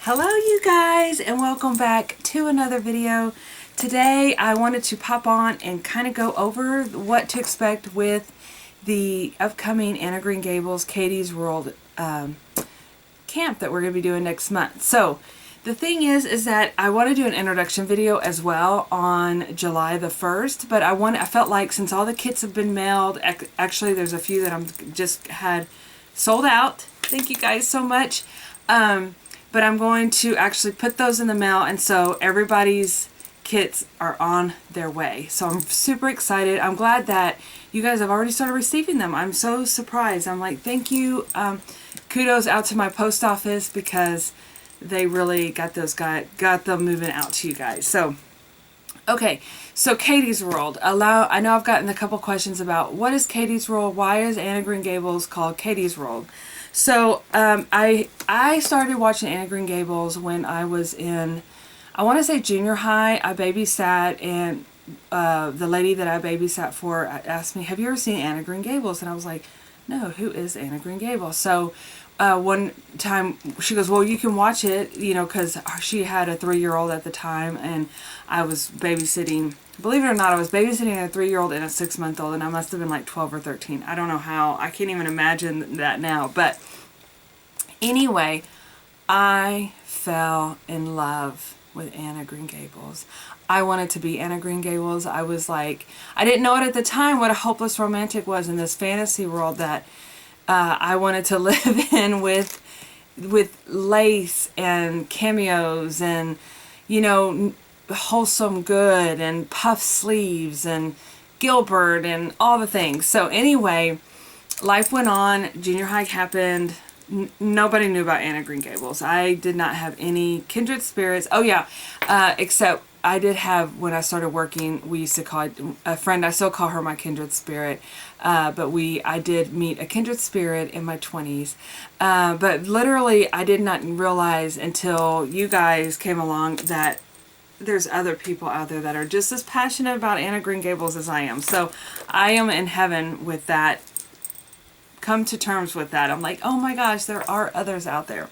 Hello you guys, and welcome back to another video. Today I wanted to pop on and kind of go over what to expect with the upcoming Anne of Green Gables Katie's World camp that we're going to be doing next month. So the thing is that I want to do an introduction video as well on July the 1st, but I felt like since all the kits have been mailed, actually there's a few that I'm just had sold out. Thank you guys so much. But I'm going to actually put those in the mail, and so everybody's kits are on their way. So I'm super excited. I'm glad that you guys have already started receiving them. I'm so surprised. I'm like, thank you. Kudos out to my post office because they really got them moving out to you guys. So, okay. So Katie's World. I know I've gotten a couple questions about what is Katie's World? Why is Anne of Green Gables called Katie's World? So I started watching Anne of Green Gables when I was in, I want to say junior high. I babysat, and the lady that I babysat for asked me, have you ever seen Anne of Green Gables? And I was like, no, who is Anne of Green Gables? So one time she goes, well, you can watch it, you know, because she had a 3-year-old at the time, and I was babysitting. Believe it or not, I was babysitting a 3-year-old and a 6-month-old, and I must have been like 12 or 13. I don't know how. I can't even imagine that now. But anyway, I fell in love with Anne of Green Gables. I wanted to be Anne of Green Gables. I was like, I didn't know it at the time what a hopeless romantic was in this fantasy world that I wanted to live in with lace and cameos and, you know, wholesome good and puff sleeves and Gilbert and all the things. So anyway, life went on. Junior high happened. Nobody knew about Anne of Green Gables. I did not have any kindred spirits. Oh yeah, except I did have, when I started working, we used to call it a friend. I still call her my kindred spirit. But I did meet a kindred spirit in my 20s. But literally I did not realize until you guys came along that there's other people out there that are just as passionate about Anne of Green Gables as I am. So I am in heaven with that. Come to terms with that. I'm like, oh my gosh, there are others out there.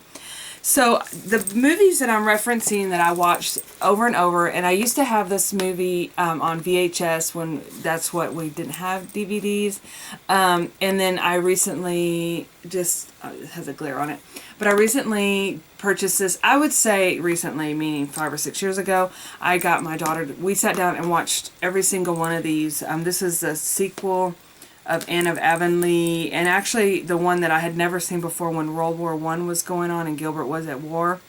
So the movies that I'm referencing that I watched over and over, and I used to have this movie on VHS when that's what we didn't have DVDs. And then I recently just, it has a glare on it, but I recently purchased this. I would say recently, meaning 5 or 6 years ago, I got my daughter, we sat down and watched every single one of these. This is the sequel of Anne of Avonlea, and actually the one that I had never seen before when World War I was going on and Gilbert was at war.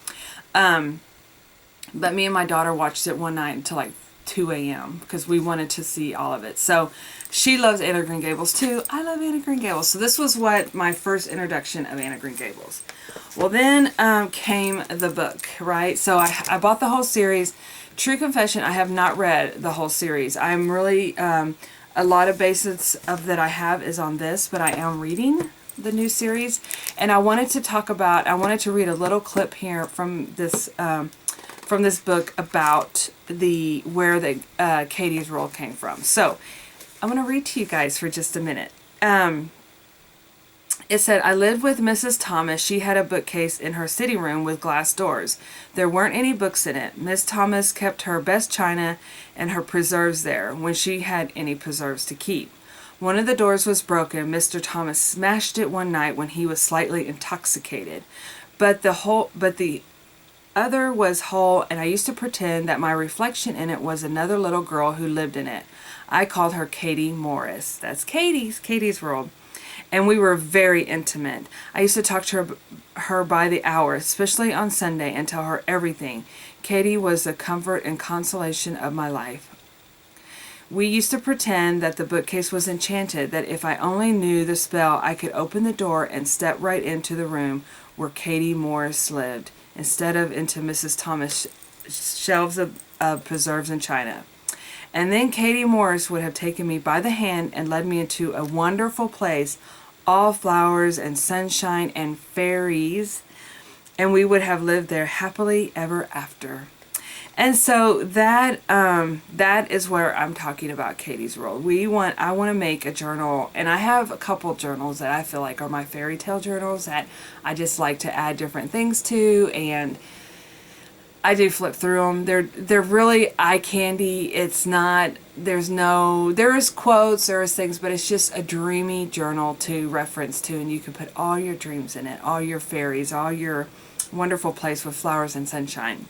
But me and my daughter watched it one night until like 2 a.m. because we wanted to see all of it. So she loves Anne of Green Gables too. I love Anne of Green Gables. So this was what my first introduction of Anne of Green Gables. Well, then came the book, right? So I bought the whole series. True confession, I have not read the whole series. I'm really... a lot of basis of that I have is on this, but I am reading the new series, and I wanted to read a little clip here from this book about where the Katie's World came from. So I'm going to read to you guys for just a minute. It said, I lived with Mrs. Thomas. She had a bookcase in her sitting room with glass doors. There weren't any books in it. Miss Thomas kept her best china and her preserves there, when she had any preserves to keep. One of the doors was broken. Mr. Thomas smashed it one night when he was slightly intoxicated. But the other was whole, and I used to pretend that my reflection in it was another little girl who lived in it. I called her Katie Morris. That's Katie's World. And we were very intimate. I used to talk to her by the hour, especially on Sunday, and tell her everything. Katie was the comfort and consolation of my life. We used to pretend that the bookcase was enchanted, that if I only knew the spell, I could open the door and step right into the room where Katie Morris lived, instead of into Mrs. Thomas' shelves of preserves and china. And then Katie Morris would have taken me by the hand and led me into a wonderful place, all flowers and sunshine and fairies, and we would have lived there happily ever after. And so that is where I'm talking about Katie's World. I want to make a journal, and I have a couple journals that I feel like are my fairy tale journals that I just like to add different things to, and I do flip through them. They're really eye candy. It's not, there is quotes, there is things, but it's just a dreamy journal to reference to, and you can put all your dreams in it, all your fairies, all your wonderful place with flowers and sunshine.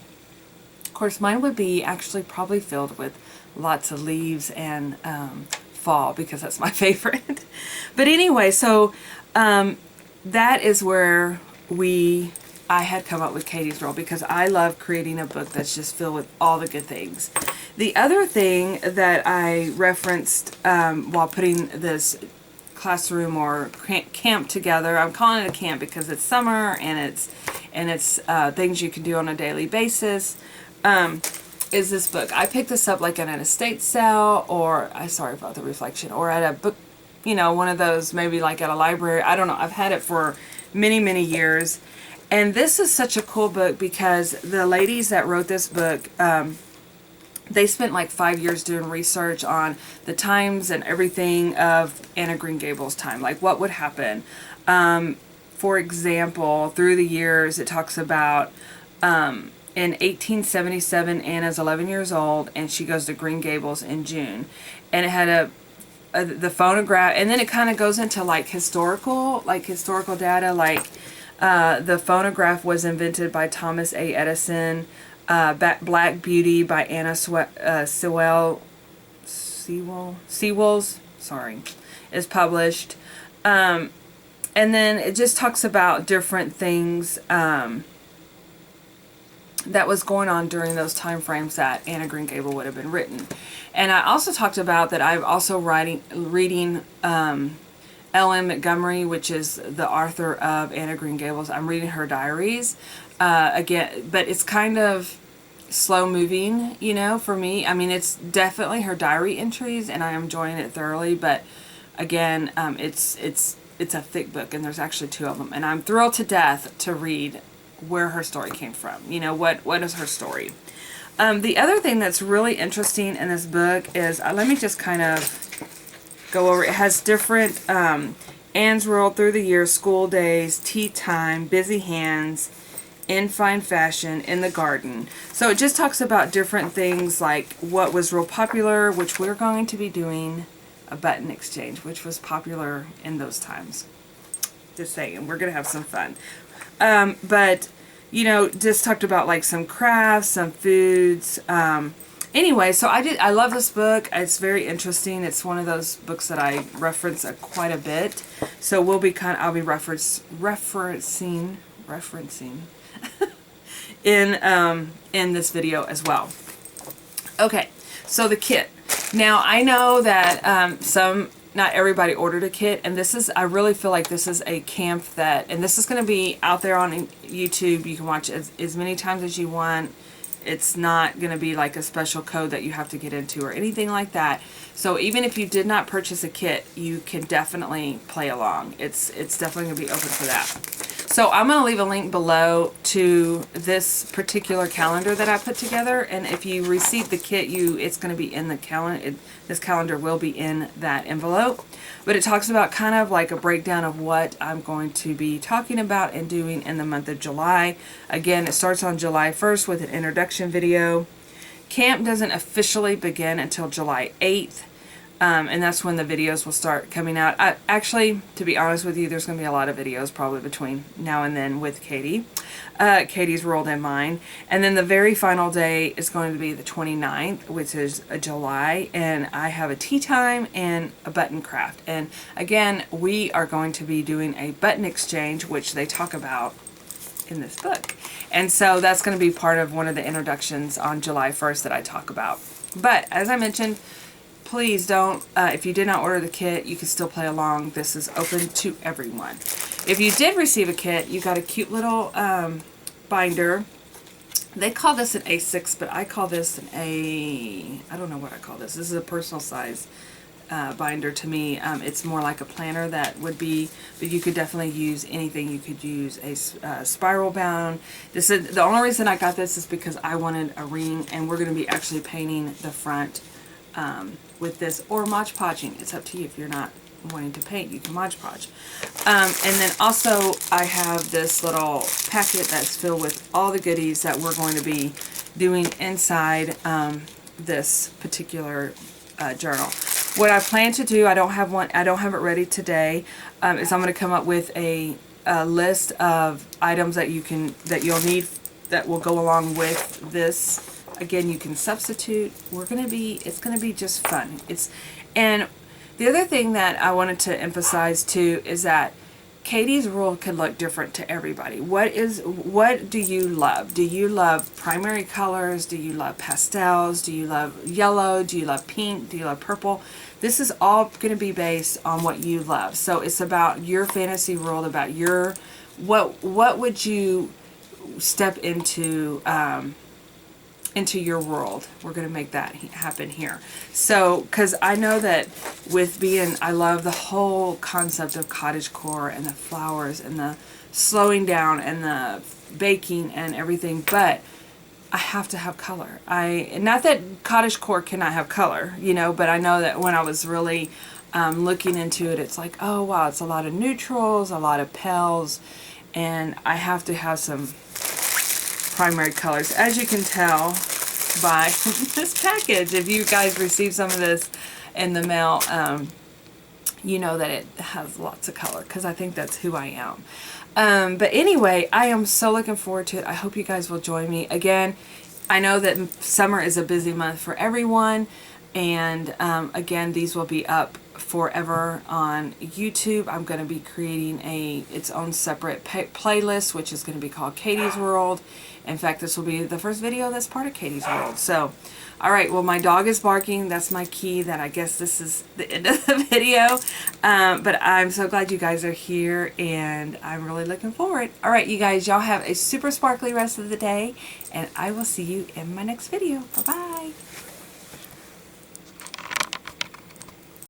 Of course, mine would be actually probably filled with lots of leaves and fall, because that's my favorite. But anyway, so that is where I had come up with Katie's World, because I love creating a book that's just filled with all the good things. The other thing that I referenced while putting this classroom or camp together, I'm calling it a camp because it's summer and it's things you can do on a daily basis, is this book. I picked this up like at an estate sale, or sorry about the reflection, or at a book, you know, one of those, maybe like at a library. I don't know. I've had it for many, many years. And this is such a cool book because the ladies that wrote this book, they spent like 5 years doing research on the times and everything of Anne of Green Gables time, like what would happen. For example, through the years, it talks about in 1877, Anne is 11 years old, and she goes to Green Gables in June. And it had the phonograph, and then it kind of goes into like historical data, like the phonograph was invented by Thomas A. Edison. Black Beauty by Anna Sewells, sorry, is published. And then it just talks about different things that was going on during those time frames that Anne of Green Gables would have been written. And I also talked about that I'm also reading Ellen Montgomery, which is the author of Anne of Green Gables. I'm reading her diaries again, but it's kind of slow moving, you know, for me. I mean, it's definitely her diary entries, and I am enjoying it thoroughly. But again, it's a thick book, and there's actually 2 of them, and I'm thrilled to death to read where her story came from. You know, what is her story? The other thing that's really interesting in this book is, let me just kind of go over. It has different Anne's World, through the years, school days, tea time, busy hands, in fine fashion, in the garden. So it just talks about different things, like what was real popular, which we're going to be doing a button exchange, which was popular in those times. Just saying, we're going to have some fun. But, you know, just talked about like some crafts, some foods. Anyway, so I love this book. It's very interesting. It's one of those books that I reference quite a bit. So I'll be referencing in this video as well. Okay, so the kit. Now I know that not everybody ordered a kit, and I really feel like this is a camp and this is going to be out there on YouTube. You can watch it as many times as you want. It's not going to be like a special code that you have to get into or anything like that. So even if you did not purchase a kit, you can definitely play along. It's definitely going to be open for that. So I'm going to leave a link below to this particular calendar that I put together. And if you receive the kit, it's going to be in the calendar. This calendar will be in that envelope. But it talks about kind of like a breakdown of what I'm going to be talking about and doing in the month of July. Again, it starts on July 1st with an introduction video. Camp doesn't officially begin until July 8th. And that's when the videos will start coming out. Actually, to be honest with you, there's going to be a lot of videos probably between now and then with Katie. Katie's World and mine. And then the very final day is going to be the 29th, which is July. And I have a tea time and a button craft. And again, we are going to be doing a button exchange, which they talk about in this book. And so that's going to be part of one of the introductions on July 1st that I talk about. But as I mentioned, please don't, if you did not order the kit, you can still play along. This is open to everyone. If you did receive a kit, you got a cute little binder. They call this an A6, but I call this I don't know what I call this. This is a personal size binder to me. It's more like a planner that would be, but you could definitely use anything. You could use a spiral bound. This is the only reason I got this is because I wanted a ring, and we're going to be actually painting the front with this, or Mod Podging. It's up to you if you're not wanting to paint, you can Mod Podge. And then also I have this little packet that's filled with all the goodies that we're going to be doing inside this particular journal. What I plan to do, I don't have it ready today, is I'm going to come up with a list of items that you'll need that will go along with this. Again, you can substitute. It's going to be just fun. And the other thing that I wanted to emphasize too is that Katie's rule can look different to everybody. What do you love? Do you love primary colors? Do you love pastels? Do you love yellow? Do you love pink? Do you love purple? This is all going to be based on what you love. So it's about your fantasy world, about what would you step into your world. We're going to make that happen here. So, because I know that I love the whole concept of cottagecore and the flowers and the slowing down and the baking and everything, but I have to have color. Not that cottagecore cannot have color, but I know that when I was really looking into it, it's like, oh wow, it's a lot of neutrals, a lot of pales, and I have to have some primary colors, as you can tell by this package. If you guys receive some of this in the mail, you know that it has lots of color, because I think that's who I am. But anyway, I am so looking forward to it. I hope you guys will join me. Again, I know that summer is a busy month for everyone, and again, these will be up forever on YouTube. I'm going to be creating its own separate playlist, which is going to be called Katie's World. In fact, this will be the first video that's part of Katie's World. So, alright, well, my dog is barking. That's my key that I guess this is the end of the video. But I'm so glad you guys are here, and I'm really looking forward. Alright, you guys, y'all have a super sparkly rest of the day, and I will see you in my next video. Bye-bye.